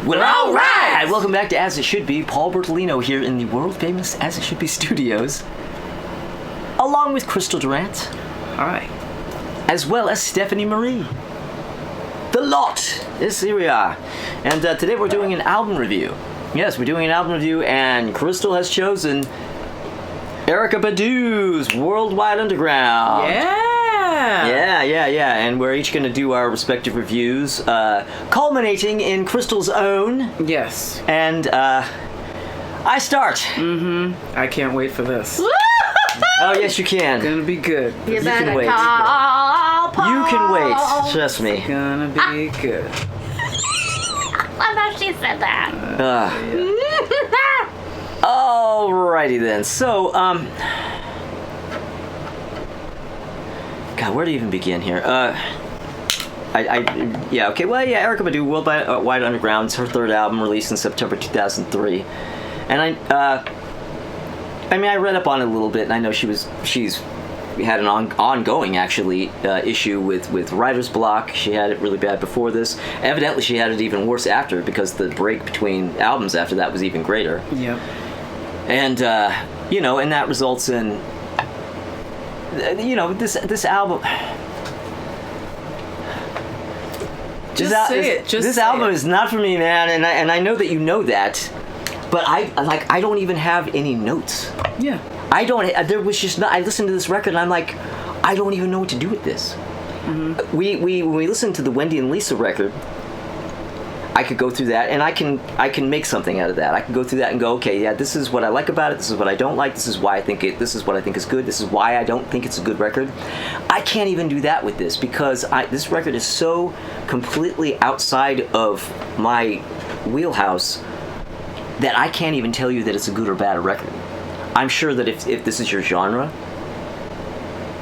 Well, all right! Welcome back to As It Should Be. Paul Bertolino here in the world-famous As It Should Be studios, along with Crystal Durant. Hi. As well as Stephanie Marie. The lot! Yes, here we are. And today we're doing an album review. Yes, we're doing an album review, and Crystal has chosen Erykah Badu's Worldwide Underground. Yeah! Yeah. And we're each going to do our respective reviews, culminating in Crystal's own. Yes. And, I start. Mm-hmm. I can't wait for this. Oh, yes, you can. It's gonna be good. You can wait. Call Paul. You can wait. Trust me. It's gonna be good. I thought she said that. Alrighty then. So, God, where to even begin here? Okay. Well, yeah, Erykah Badu, Worldwide Underground. It's her third album, released in September 2003, and I read up on it a little bit, and I know she's had an ongoing actually issue with writer's block. She had it really bad before this. Evidently, she had it even worse after, because the break between albums after that was even greater. Yep. And and that results in this album. This album is not for me, man, and I know that you know that. But I don't even have any notes. Yeah. I don't. There was just not. I listened to this record and I'm like, I don't even know what to do with this. Mm-hmm. When we listened to the Wendy and Lisa record, I could go through that and I can make something out of that. I can go through that and go, okay, yeah, this is what I like about it. This is what I don't like. This is why I think it. This is what I think is good. This is why I don't think it's a good record. I can't even do that with this because this record is so completely outside of my wheelhouse that I can't even tell you that it's a good or bad record. I'm sure that if this is your genre,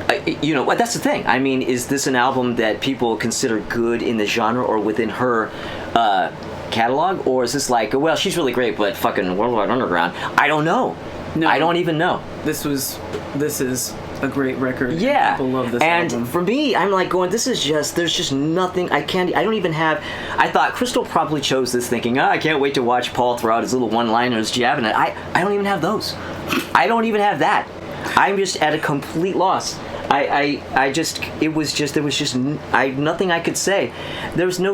that's the thing. I mean, is this an album that people consider good in the genre or within her catalog? Or is this like, well, she's really great, but fucking Worldwide Underground? I don't know. No, I don't even know. This is a great record. Yeah. People love this and album. For me, I'm like going, there's just nothing. I don't even have. I thought Crystal probably chose this thinking, I can't wait to watch Paul throw out his little one-liners jabbing it. I don't even have those. I don't even have that. I'm just at a complete loss. There was just nothing I could say. There's no.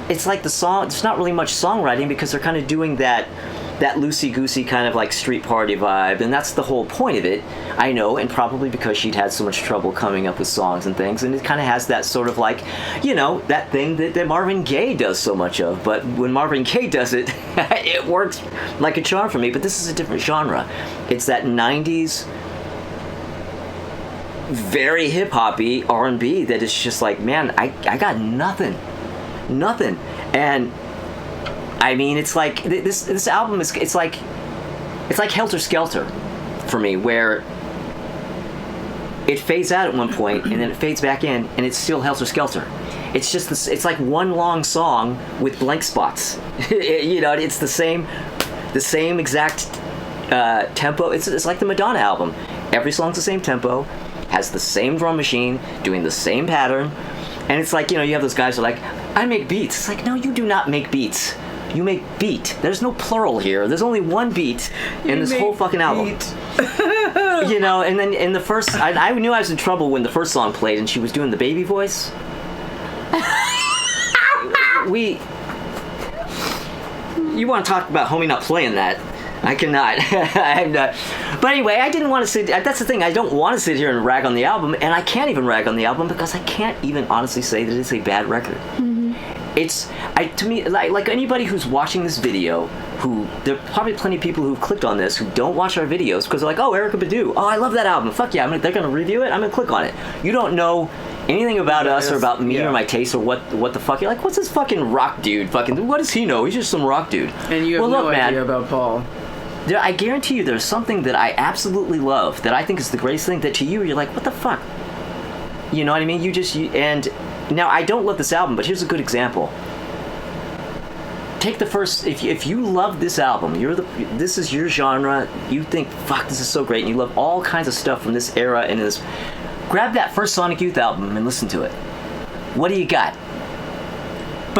It's like the song. It's not really much songwriting because they're kind of doing that loosey-goosey kind of like street party vibe, and that's the whole point of it, I know, and probably because she'd had so much trouble coming up with songs and things, and it kind of has that sort of like, that thing that Marvin Gaye does so much of, but when Marvin Gaye does it, it works like a charm for me, but this is a different genre. It's that 90s, very hip-hoppy R&B that is just like, man, I got nothing, and I mean, it's like this album is it's like Helter Skelter for me, where it fades out at one point and then it fades back in and it's still Helter Skelter. It's just this. It's like one long song with blank spots. It's the same exact tempo. It's like the Madonna album. Every song's the same tempo, has the same drum machine doing the same pattern, and it's like you have those guys who are like, I make beats. It's like, no, you do not make beats. You make beat. There's no plural here. There's only one beat in this whole fucking album. And then in the first, I knew I was in trouble when the first song played and she was doing the baby voice. You want to talk about homie not playing that? I cannot. I'm not. But anyway, I didn't want to sit. That's the thing. I don't want to sit here and rag on the album, and I can't even rag on the album because I can't even honestly say that it's a bad record. To me, like anybody who's watching this video, there are probably plenty of people who've clicked on this who don't watch our videos because they're like, oh, Erykah Badu, oh, I love that album, fuck yeah, they're gonna review it, I'm gonna click on it. You don't know anything about us or about me or my taste or what the fuck. You're like, what's this fucking rock dude? Fucking, what does he know? He's just some rock dude. And you have idea about Paul. I guarantee you there's something that I absolutely love that I think is the greatest thing that to you you're like, what the fuck? You know what I mean? And now I don't love this album, but here's a good example. Take the first, if you love this album, this is your genre, you think, fuck, this is so great, and you love all kinds of stuff from this era and this, grab that first Sonic Youth album and listen to it. What do you got?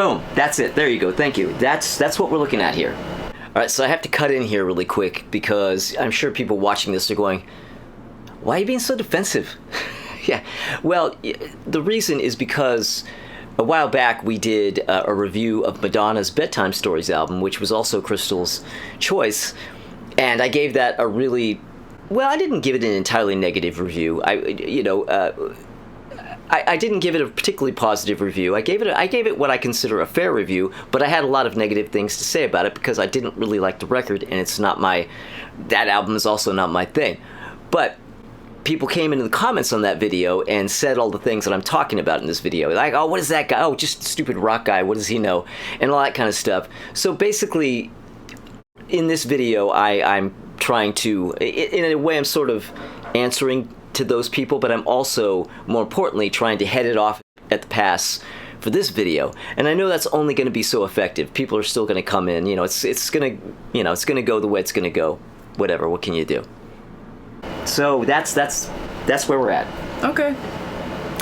Boom. That's it. There you go. Thank you. That's what we're looking at here. All right, so I have to cut in here really quick because I'm sure people watching this are going, why are you being so defensive? Yeah. Well, the reason is because a while back we did a review of Madonna's Bedtime Stories album, which was also Crystal's choice, and I gave that a really, well, I didn't give it an entirely negative review. I didn't give it a particularly positive review. I gave it what I consider a fair review, but I had a lot of negative things to say about it because I didn't really like the record, and that album is also not my thing. But people came into the comments on that video and said all the things that I'm talking about in this video. Like, oh, what is that guy? Oh, just a stupid rock guy. What does he know? And all that kind of stuff. So basically, in this video, I'm trying to, in a way, I'm sort of answering to those people, but I'm also, more importantly, trying to head it off at the pass for this video. And I know that's only going to be so effective. People are still going to come in. It's going to go the way it's going to go. Whatever. What can you do? So that's where we're at. Okay.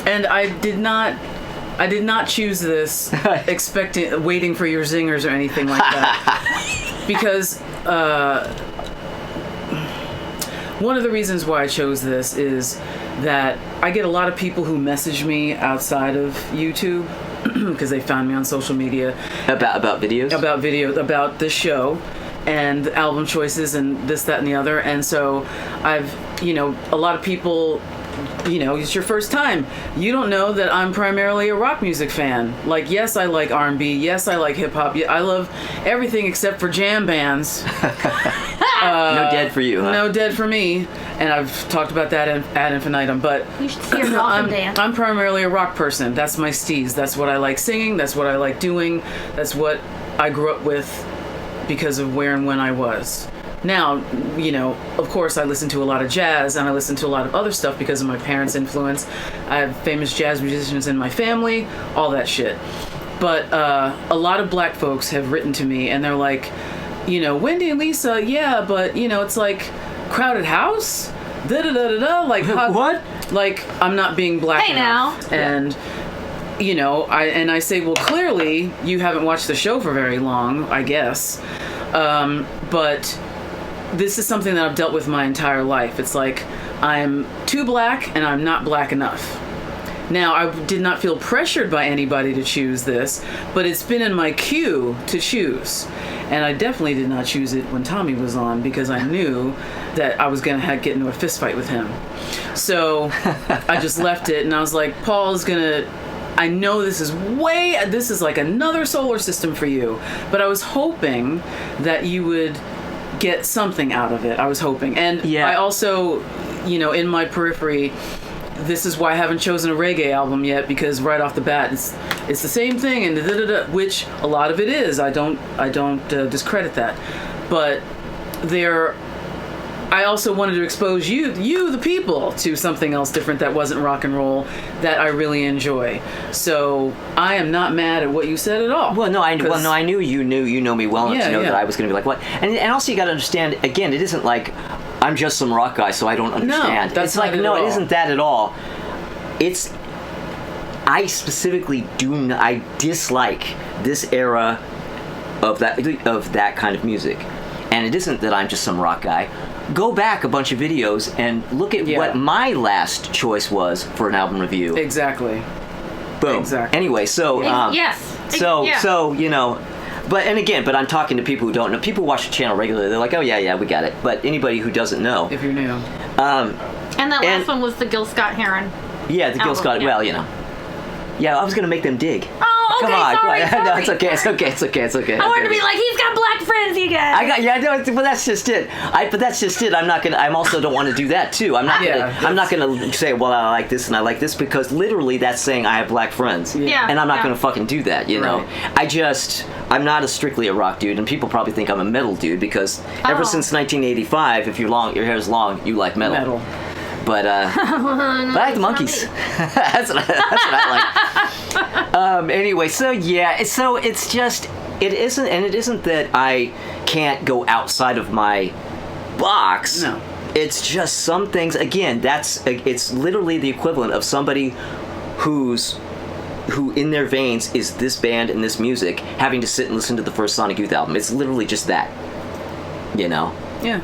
And I did not choose this waiting for your zingers or anything like that. Because one of the reasons why I chose this is that I get a lot of people who message me outside of YouTube because they found me on social media about videos, about this show and album choices and this, that, and the other. And so I've, a lot of people, it's your first time. You don't know that I'm primarily a rock music fan. Like, yes, I like R&B. Yes, I like hip hop. I love everything except for jam bands. No Dead for you, huh? No Dead for me. And I've talked about that ad infinitum. But you should see her dolphin dance. I'm primarily a rock person. That's my steez. That's what I like singing. That's what I like doing. That's what I grew up with because of where and when I was. Now, of course, I listen to a lot of jazz and I listen to a lot of other stuff because of my parents' influence. I have famous jazz musicians in my family, all that shit. But a lot of black folks have written to me and they're like, Wendy and Lisa, yeah, but, it's like Crowded House? Da-da-da-da-da. Like, what? Like, I'm not being black enough. And, I say, well, clearly you haven't watched the show for very long, I guess. But this is something that I've dealt with my entire life. It's like I'm too black and I'm not black enough. Now, I did not feel pressured by anybody to choose this, but it's been in my queue to choose. And I definitely did not choose it when Tommy was on because I knew that I was going to get into a fist fight with him. So I just left it and I was like, Paul's going to... I know this is like another solar system for you, but I was hoping that you would get something out of it. I was hoping. And I also, in my periphery, this is why I haven't chosen a reggae album yet, because right off the bat, it's the same thing, and which a lot of it is. I don't discredit that. But I also wanted to expose you, the people, to something else different that wasn't rock and roll that I really enjoy. So I am not mad at what you said at all. Well, no, I knew you know me well enough to know that I was going to be like, what? And also you got to understand, again, it isn't like I'm just some rock guy, so I don't understand. No, it isn't that at all. I specifically I dislike this era of that kind of music. And it isn't that I'm just some rock guy. Go back a bunch of videos and look at what my last choice was for an album review. Exactly. Boom. Exactly. Anyway, so yes. So but I'm talking to people who don't know. People watch the channel regularly. They're like, oh yeah, we got it. But anybody who doesn't know, if you're new, and that last one was the Gil Scott-Heron. Yeah, the Gil Scott. Yeah. Well, yeah, I was gonna make them dig. Oh, okay, come on. sorry. No, it's okay. I wanted to be like, he's got black friends, you guys. But that's just it. I'm also don't want to do that too. I'm not gonna say, well, I like this and I like this, because literally that's saying I have black friends. Yeah. And I'm not gonna fucking do that, know. I'm not strictly a rock dude, and people probably think I'm a metal dude because ever since 1985, if your hair is long, you like metal. But I like the Monkees. That's what I like. Anyway, so it's just it isn't that I can't go outside of my box. No. It's just some things. Again, it's literally the equivalent of somebody who's who in their veins is this band and this music having to sit and listen to the first Sonic Youth album. It's literally just that, you know. Yeah.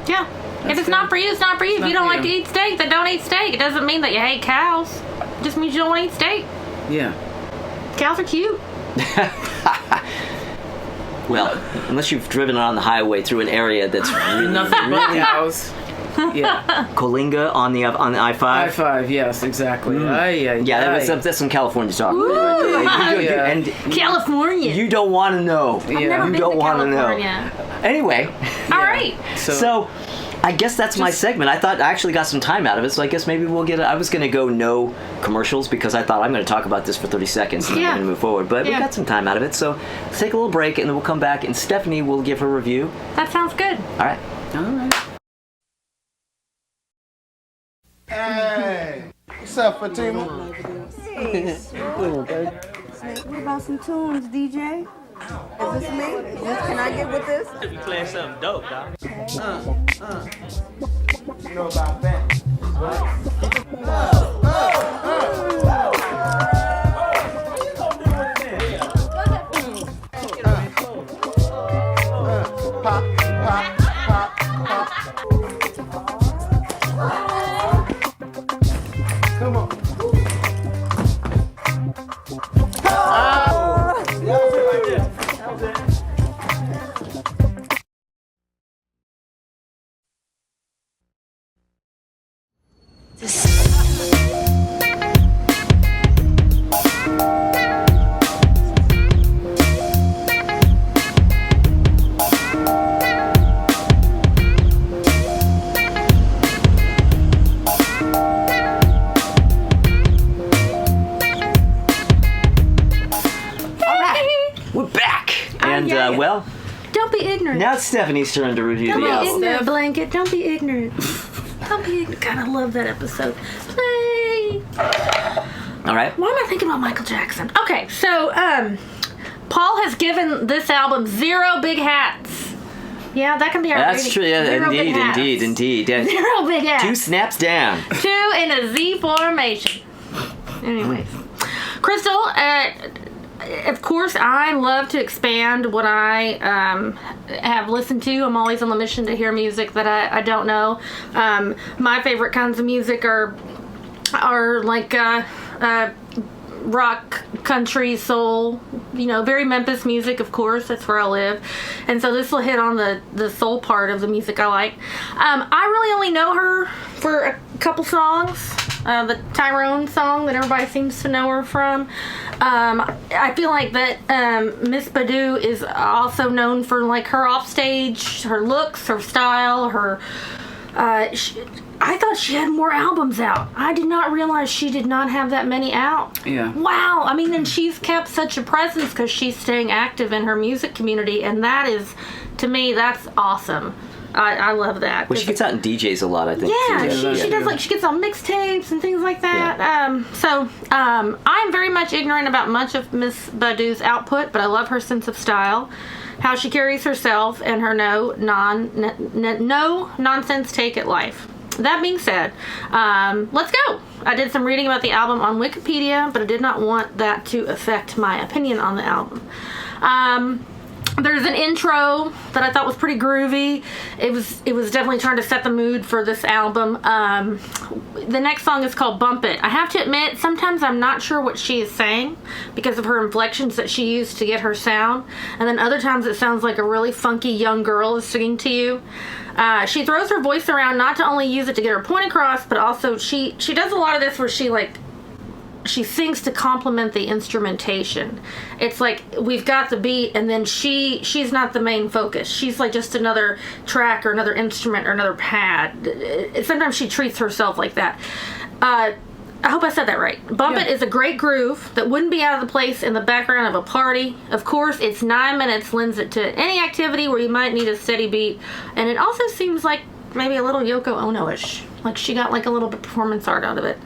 If it's not for you, it's not for you. If you don't like to eat steak, then don't eat steak. It doesn't mean that you hate cows. It just means you don't want to eat steak. Yeah. Cows are cute. Well, unless you've driven on the highway through an area that's really, Nothing but cows. Yeah. Coalinga on the I-5. I-5, yes, exactly. That's some California talk. Right there. And California. you don't want to know. I've never You been don't to want to know. California. Anyway. All right. So I guess that's my segment. I thought I actually got some time out of it, so I guess maybe we'll get I was going to go no commercials because I thought I'm going to talk about this for 30 seconds and then we're going to move forward. But we got some time out of it, so let's take a little break and then we'll come back and Stephanie will give her review. That sounds good. All right. Hey, what's up, Fatima? Hey, what about some tunes, DJ? Is this me? Can I get with this? You playing something dope, dog. You know about that? Pop, pop, pop, pop. Come on. We're back. And, well, Don't be ignorant. now it's Stephanie's turn to review Don't the be album. ignorant, Blanket. Don't be ignorant. Don't be ignorant. God, I love that episode. Play. All right. Why am I thinking about Michael Jackson? Okay, so Paul has given this album 0 big hats. Yeah, that can be our That's rating. true. Yeah, 0 big hats. indeed. Yeah. 0 big hats. 2 snaps down. 2 in a Z formation. Anyways. Crystal, of course, I love to expand what I have listened to. I'm always on the mission to hear music that I don't know. My favorite kinds of music are like rock, country, soul, very Memphis music, of course. That's where I live. And so this will hit on the soul part of the music I like. I really only know her for a couple songs. The Tyrone song that everybody seems to know her from. I feel like that Miss Badu is also known for like her offstage, her looks, her style, her... I thought she had more albums out. I did not realize she did not have that many out. Yeah. Wow. I mean, and she's kept such a presence because she's staying active in her music community, and that is, to me, that's awesome. I love that. Well, she gets out and DJs a lot, I think. Yeah, too. she does, like, she gets on mixtapes and things like that. Yeah. I'm very much ignorant about much of Miss Badu's output, but I love her sense of style, how she carries herself, and her no nonsense take at life. That being said, let's go. I did some reading about the album on Wikipedia, but I did not want that to affect my opinion on the album. There's an intro that I thought was pretty groovy. It was definitely trying to set the mood for this album. The next song is called Bump It. I have to admit, sometimes I'm not sure what she is saying because of her inflections that she used to get her sound. And then other times it sounds like a really funky young girl is singing to you. She throws her voice around not to only use it to get her point across, but also she does a lot of this where she sings to complement the instrumentation. It's like we've got the beat and then she's not the main focus. She's like just another track or another instrument or another pad. Sometimes she treats herself like that. I hope I said that right. Bump It is a great groove that wouldn't be out of the place in the background of a party. Of course, it's 9 minutes, lends it to any activity where you might need a steady beat. And it also seems like maybe a little Yoko Ono-ish. Like she got like a little bit performance art out of it.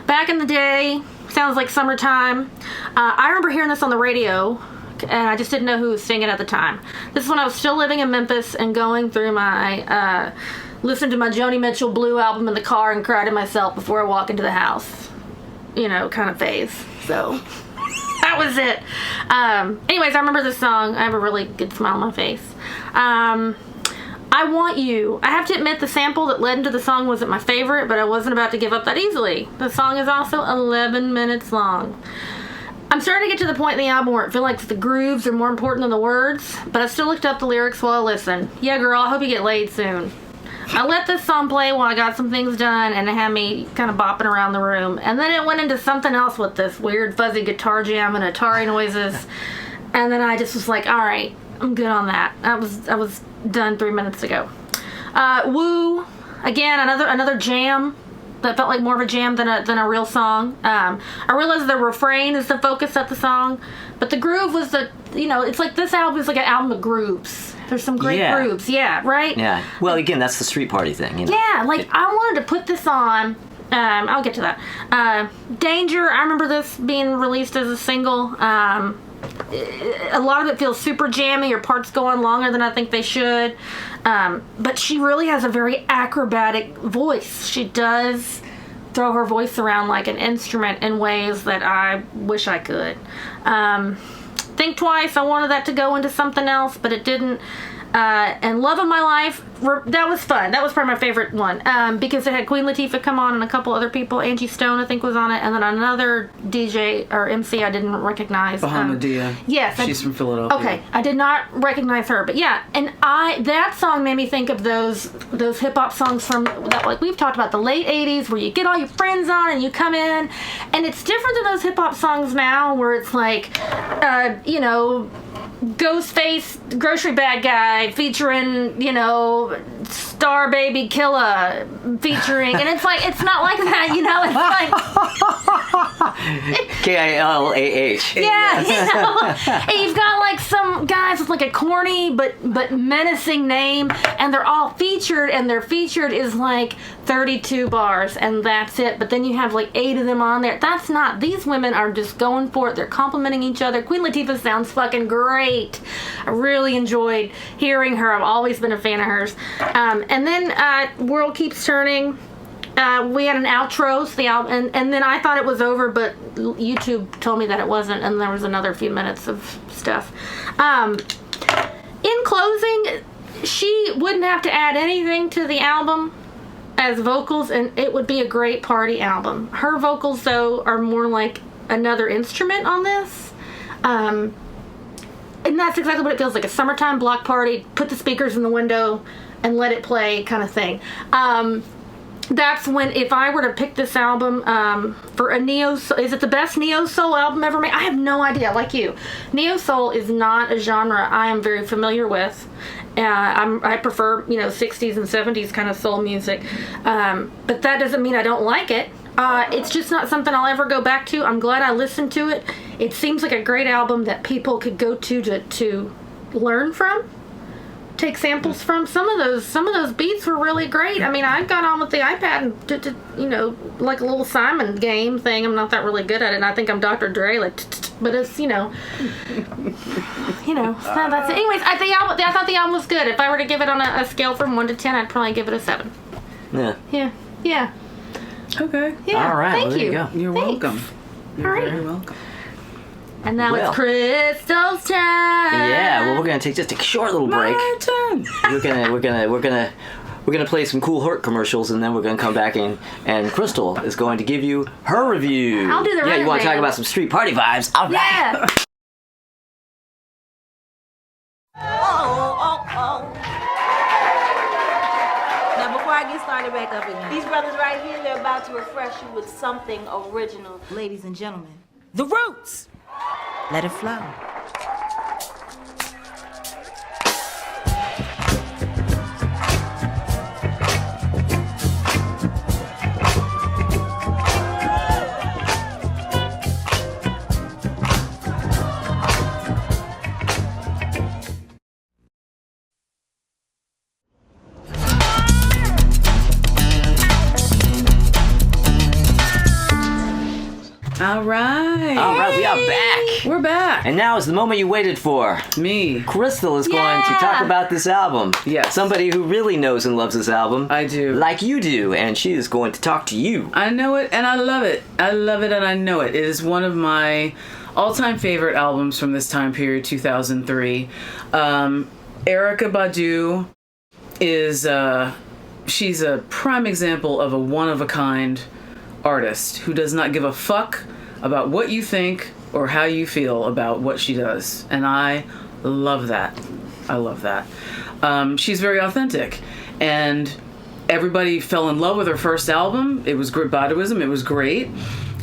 Back in the day, sounds like summertime. I remember hearing this on the radio, and I just didn't know who was singing at the time. This is when I was still living in Memphis and going through my, listened to my Joni Mitchell Blue album in the car and cried to myself before I walk into the house, kind of phase. So, That was it. Anyways, I remember this song. I have a really good smile on my face. I Want You. I have to admit the sample that led into the song wasn't my favorite, but I wasn't about to give up that easily. The song is also 11 minutes long. I'm starting to get to the point in the album where it feels like the grooves are more important than the words, but I still looked up the lyrics while I listened. Yeah, girl, I hope you get laid soon. I let this song play while I got some things done, and it had me kind of bopping around the room. And then it went into something else with this weird fuzzy guitar jam and Atari noises. And then I just was like, all right, I'm good on that. I was done 3 minutes ago. Woo, again, another jam that felt like more of a jam than a real song. I realized the refrain is the focus of the song, but the groove was it's like this album is like an album of grooves. There's some great grooves. Yeah, right? Yeah. Well, again, that's the street party thing. You know? Yeah, like I wanted to put this on. I'll get to that. Danger, I remember this being released as a single. A lot of it feels super jammy, or parts go on longer than I think they should. But she really has a very acrobatic voice. She does throw her voice around like an instrument in ways that I wish I could. Think Twice, I wanted that to go into something else, but it didn't. And Love of My Life, that was fun. That was probably my favorite one, because it had Queen Latifah come on and a couple other people. Angie Stone, I think, was on it, and then another DJ or MC I didn't recognize. Bahamadia. Yes. She's from Philadelphia. Okay, I did not recognize her, but yeah, and that song made me think of those hip-hop songs from, that, like we've talked about, the late 80s, where you get all your friends on and you come in, and it's different than those hip-hop songs now, where it's like, Ghostface Grocery Bag Guy featuring, Star Baby Killa featuring, and it's like, it's not like that, it's like KILAH. Yeah, and you've got like some guys with like a corny but menacing name, and they're all featured, and their featured is like 32 bars, and that's it. But then you have like 8 of them on there. That's not, these women are just going for it. They're complimenting each other. Queen Latifah sounds fucking great. I really enjoyed hearing her. I've always been a fan of hers. And then World Keeps Turning. We had an outro to the album, and then I thought it was over, but YouTube told me that it wasn't, and there was another few minutes of stuff. In closing, she wouldn't have to add anything to the album as vocals, and it would be a great party album. Her vocals, though, are more like another instrument on this. And that's exactly what it feels like, a summertime block party, put the speakers in the window and let it play kind of thing. That's when, if I were to pick this album for a neo, is it the best neo soul album ever made? I have no idea. Like you, neo soul is not a genre I am very familiar with. I prefer 60s and 70s kind of soul music, but that doesn't mean I don't like it. It's just not something I'll ever go back to. I'm glad I listened to it. It seems like a great album that people could go to learn from. Take samples from. Some of those beats were really great. I mean, I got on with the iPad and did like a little Simon game thing. I'm not that really good at it, and I think I'm Dr. Dre, but it's that's it. Anyways, I thought the album was good. If I were to give it on a scale from 1 to 10, I'd probably give it a 7. Yeah. Okay. Yeah. All right. Thank Well, there you go. You're Thanks. welcome. You're All right. very welcome. And now it's Crystal's time. Yeah. Well, we're gonna take just a short little break. My turn. We're gonna play some cool Hurt commercials, and then we're gonna come back and Crystal is going to give you her review. I'll do the Yeah, you want to talk running man. about some street party vibes? All right. Yeah. Now, before I get started back up again, these brothers right here, they're about to refresh you with something original. Ladies and gentlemen, The Roots. Let it flow. All right, we are back. We're back. And now is the moment you waited for. Me. Crystal is going to talk about this album. Yes. Somebody who really knows and loves this album. I do. Like you do, and she is going to talk to you. I know it and I love it. I love it and I know it. It is one of my all-time favorite albums from this time period, 2003. Erykah Badu is she's a prime example of a one-of-a-kind artist who does not give a fuck about what you think or how you feel about what she does. And I love that. I love that. She's very authentic. And everybody fell in love with her first album. It was Baduism. It was great.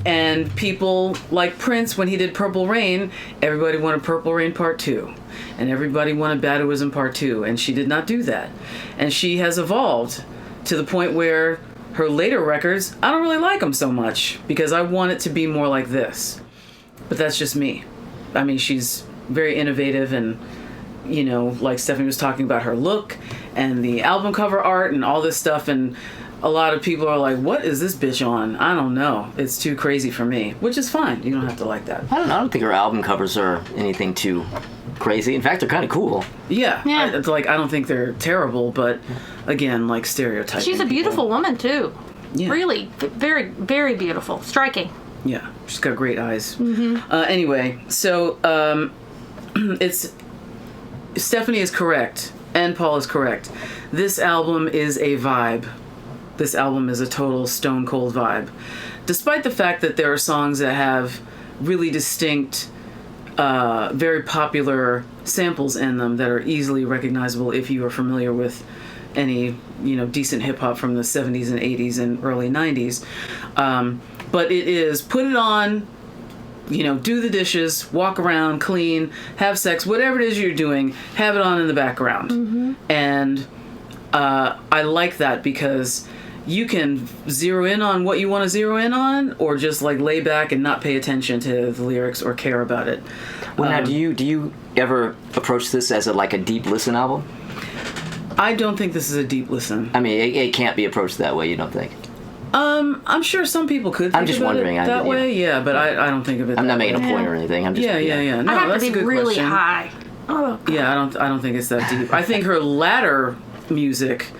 And people like Prince, when he did Purple Rain, everybody wanted Purple Rain Part 2. And everybody wanted Baduism Part 2. And she did not do that. And she has evolved to the point where her later records, I don't really like them so much because I want it to be more like this. But that's just me. I mean, she's very innovative and, you know, like Stephanie was talking about her look and the album cover art and all this stuff. And a lot of people are like, what is this bitch on? I don't know. It's too crazy for me, which is fine. You don't have to like that. I don't think her album covers are anything too crazy. In fact, they're kind of cool. Yeah. I don't think they're terrible, but again, like stereotyping. She's a beautiful woman, too. Yeah. Really, very, very beautiful. Striking. Yeah, she's got great eyes. Anyway, so it's Stephanie is correct and Paul is correct. This album is a vibe. This album is a total stone cold vibe. Despite the fact that there are songs that have really distinct, very popular samples in them that are easily recognizable if you are familiar with any, you know, decent hip hop from the 70s and 80s and early 90s. But it is put it on, you know, do the dishes, walk around, clean, have sex, whatever it is you're doing, have it on in the background. And I like that because you can zero in on what you want to zero in on or just like lay back and not pay attention to the lyrics or care about it. Well, now, do you ever approach this as a deep listen album? I don't think this is a deep listen. I mean, it can't be approached that way, you don't think? I'm sure some people could think I'm just about wondering, it that way, yeah, but I don't think of it I'm that not making way. a point or anything. I'm just Yeah. No, I have that's to a be good really question. high. Oh, Yeah, I don't think it's that deep. I think her latter music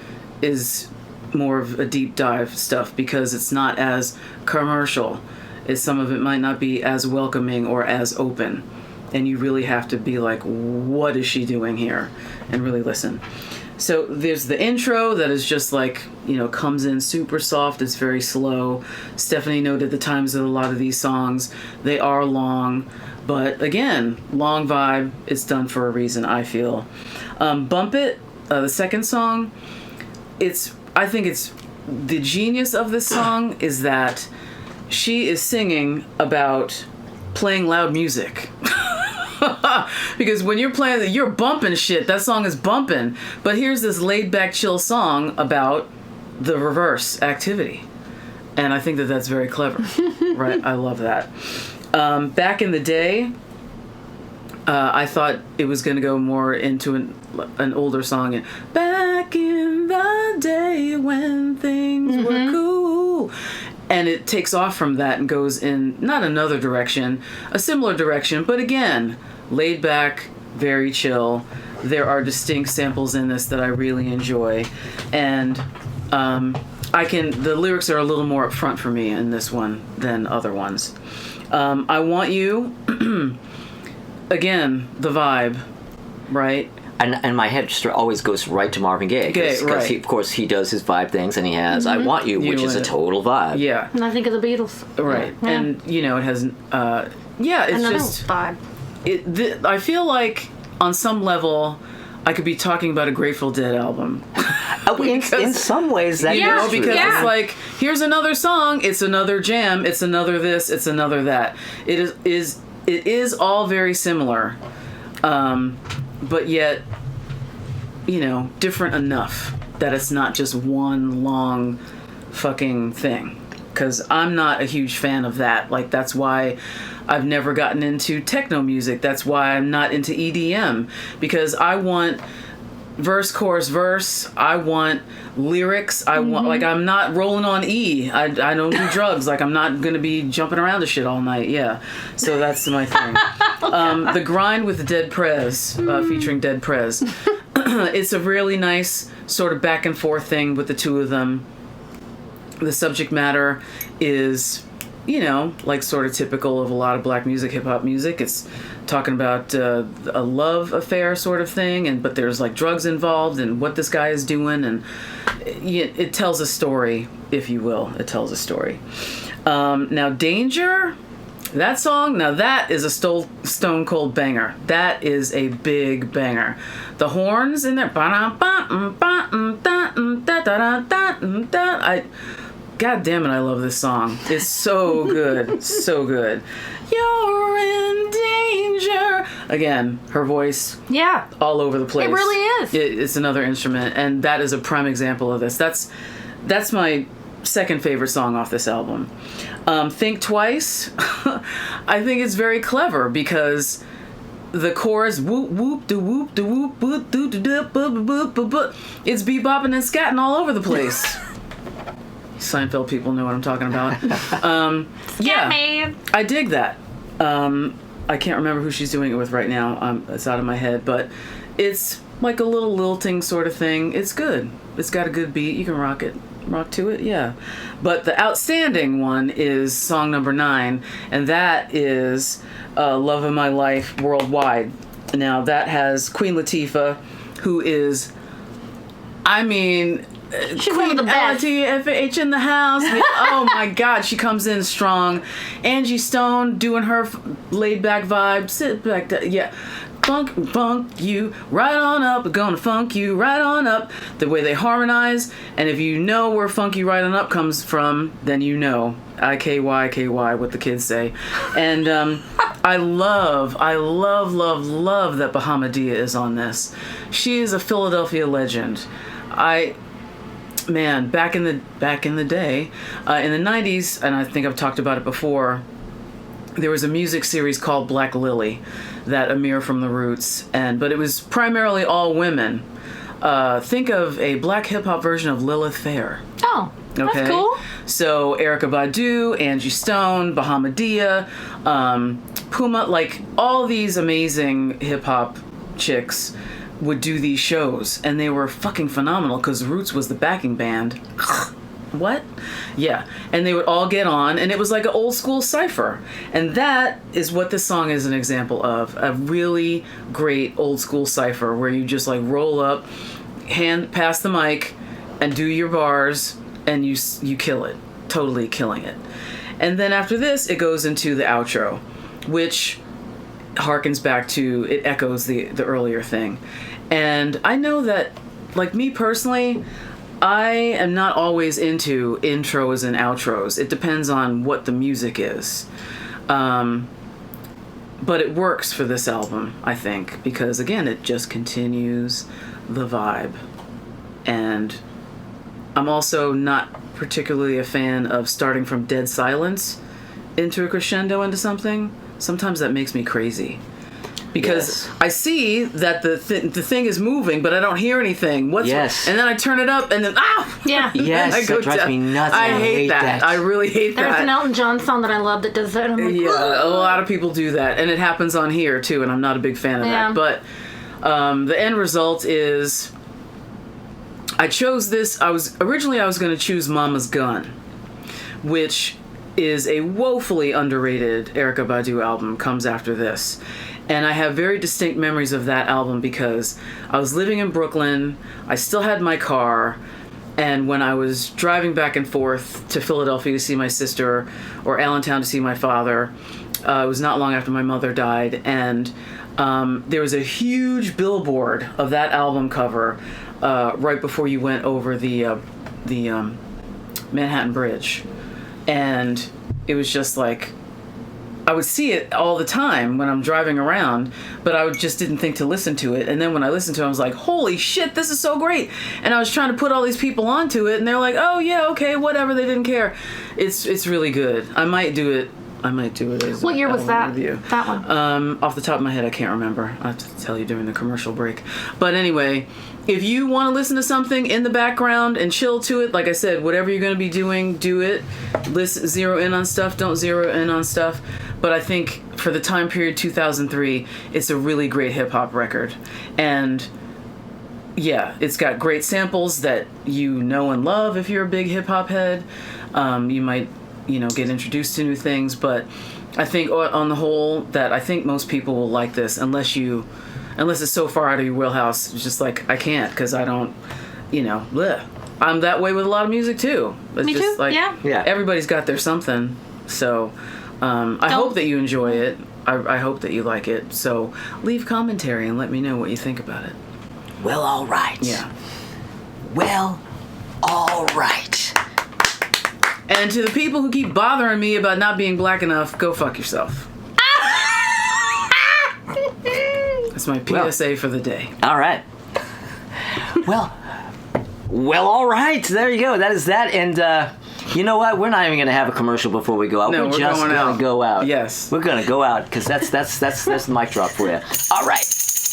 is more of a deep dive stuff because it's not as commercial. Some of it might not be as welcoming or as open. And you really have to be like, what is she doing here? And really listen. So there's the intro that is just like, you know, comes in super soft. It's very slow. Stephanie noted the times of a lot of these songs. They are long. But again, long vibe. It's done for a reason, I feel. Bump It, the second song, I think it's the genius of this song is that she is singing about playing loud music. Because when you're playing, you're bumping shit. That song is bumping. But here's this laid back, chill song about the reverse activity. And I think that that's very clever. Right? I love that. Back in the day, I thought it was going to go more into an older song. And back in the day when things were cool. And it takes off from that and goes in not another direction, a similar direction, but again, laid back, very chill. There are distinct samples in this that I really enjoy. And the lyrics are a little more upfront for me in this one than other ones. I Want You, again, the vibe, right? And my head just always goes right to Marvin Gaye. Because right. of course he does his vibe things and he has I Want You, which is a total vibe. Yeah. and I think of the Beatles. Right. Yeah. And, you know, it has, it's Another just... vibe. I feel like on some level I could be talking about a Grateful Dead album. In some ways that you know, is true. because it's like, here's another song, it's another jam, it's another this, it's another that. It is all very similar, but yet, you know, different enough that it's not just one long fucking thing. Because I'm not a huge fan of that. Like, that's why I've never gotten into techno music. That's why I'm not into EDM. Because I want verse, chorus, verse. I want lyrics. I want, like, I'm not rolling on E. I don't do drugs. Like, I'm not going to be jumping around to shit all night. Yeah. So that's my thing. The Grind with Dead Prez, featuring Dead Prez. It's a really nice sort of back and forth thing with the two of them. The subject matter is, you know, like sort of typical of a lot of black music, hip hop music. It's talking about a love affair sort of thing, but there's like drugs involved and what this guy is doing, and it tells a story, if you will. It tells a story. Now, Danger, that song, now that is a stone cold banger. That is a big banger. The horns in there. God damn it, I love this song. It's so good. So good. You're in danger. Again, her voice. Yeah. All over the place. It really is. It's another instrument, and that is a prime example of this. That's my second favorite song off this album. Think Twice. I think it's very clever because the chorus, whoop whoop da whoop da whoop whoop doo da da boop boop boop boop. It's bebopping and scatting all over the place. Seinfeld people know what I'm talking about. Yeah, man. I dig that. I can't remember who she's doing it with right now. It's out of my head, but it's like a little lilting sort of thing. It's good. It's got a good beat. You can rock to it, yeah. But the outstanding one is song number 9, and that is Love of My Life Worldwide. Now, that has Queen Latifah, who is, I mean, she's one of the best. LTFH in the house. Oh my God, she comes in strong. Angie Stone doing her laid back vibe. Sit back, yeah. Funk you right on up. We're gonna funk you right on up. The way they harmonize, and if you know where "Funk You Right On Up" comes from, then you know IKY, what the kids say. And I love that Bahamadia is on this. She is a Philadelphia legend. Man, back in the day, in the 90s, and I think I've talked about it before, there was a music series called Black Lily that Amir from The Roots, but it was primarily all women. Think of a black hip-hop version of Lilith Fair. Oh, that's okay? cool. So Erykah Badu, Angie Stone, Bahamadia, Puma, like all these amazing hip-hop chicks would do these shows, and they were fucking phenomenal because Roots was the backing band. What? Yeah. And they would all get on, and it was like an old school cypher. And that is what this song is an example of. A really great old school cypher where you just like roll up, pass the mic, and do your bars, and you kill it. Totally killing it. And then after this, it goes into the outro, which harkens back to, it echoes the earlier thing. And I know that, like me personally, I am not always into intros and outros. It depends on what the music is. But it works for this album, I think, because again, it just continues the vibe. And I'm also not particularly a fan of starting from dead silence into a crescendo into something. Sometimes that makes me crazy. Because yes. I see that the thing is moving, but I don't hear anything. Yes. And then I turn it up, and then yeah, yes, that drives me nuts. I hate that. I really hate that. There's an Elton John song that I love that does that. I'm like, yeah, a lot of people do that, and it happens on here too. And I'm not a big fan of that. But the end result is, I chose this. Originally I was going to choose Mama's Gun, which is a woefully underrated Erykah Badu album. Comes after this. And I have very distinct memories of that album because I was living in Brooklyn, I still had my car, and when I was driving back and forth to Philadelphia to see my sister or Allentown to see my father, it was not long after my mother died, and there was a huge billboard of that album cover right before you went over the Manhattan Bridge. And it was just like, I would see it all the time when I'm driving around, but I just didn't think to listen to it. And then when I listened to it, I was like, holy shit, this is so great. And I was trying to put all these people onto it, and they're like, oh yeah, okay, whatever, they didn't care. It's really good. I might do it as what year was that? Review. That one? Off the top of my head, I can't remember. I'll have to tell you during the commercial break. But anyway, if you want to listen to something in the background and chill to it, like I said, whatever you're going to be doing, do it. Zero in on stuff, don't zero in on stuff. But I think for the time period 2003, it's a really great hip-hop record. And yeah, it's got great samples that you know and love if you're a big hip-hop head. You might get introduced to new things. But I think on the whole that I think most people will like this unless it's so far out of your wheelhouse. It's just like, I can't, because I don't, bleh. I'm that way with a lot of music too. It's Me just too, like, yeah. Everybody's got their something. So I hope that you enjoy it. I hope that you like it. So leave commentary and let me know what you think about it. Well, all right. Yeah. Well, all right. And to the people who keep bothering me about not being black enough, go fuck yourself. That's my PSA for the day. All right. Well, all right. There you go. That is that. And you know what? We're not even going to have a commercial before we go out. No, we're we're just going going to go out. Yes. We're going to go out because that's the mic drop for you. All right.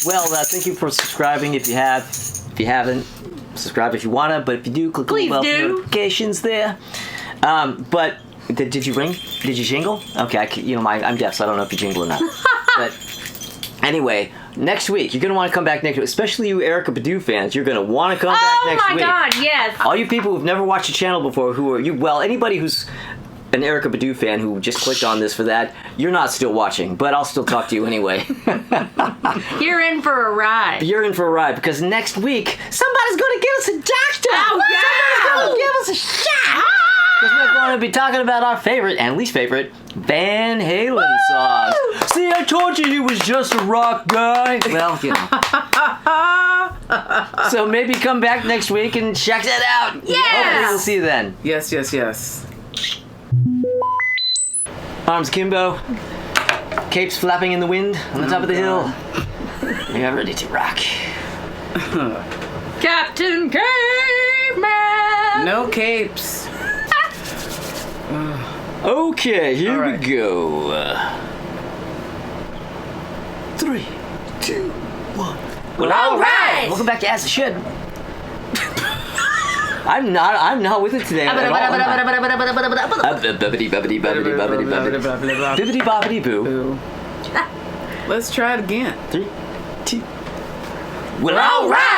Well, thank you for subscribing. If you have, if you haven't, subscribe if you want to. But if you do, click Please the bell do. notifications there. But did you ring? Did you jingle? Okay. I'm deaf, so I don't know if you jingle or not. But anyway, next week you're gonna want to come back next week, especially you Erykah Badu fans. You're gonna want to come back next week. Oh my God, yes. All you people who've never watched the channel before, anybody who's an Erykah Badu fan who just clicked on this for that, you're not still watching, but I'll still talk to you anyway. You're in for a ride. You're in for a ride because next week somebody's gonna give us a doctor. Oh, Somebody's wow. gonna give us a shot. Because we're going to be talking about our favorite and least favorite Van Halen songs. See, I told you he was just a rock guy. Well, So maybe come back next week and check that out. Yes. Hopefully we'll see you then. Yes, yes, yes. Arms akimbo. Capes flapping in the wind on the top of the hill. We are ready to rock. Captain Caveman. No capes. Okay, here All right. we go. 3, 2, 1. Well, all right. Welcome back to As It Should. I'm not with it today at all. Bibbidi bobbidi bobbidi bobbidi bobbidi. Bibbidi bobbidi boo. Boo. Let's try it again. 3, 2. Well, all right.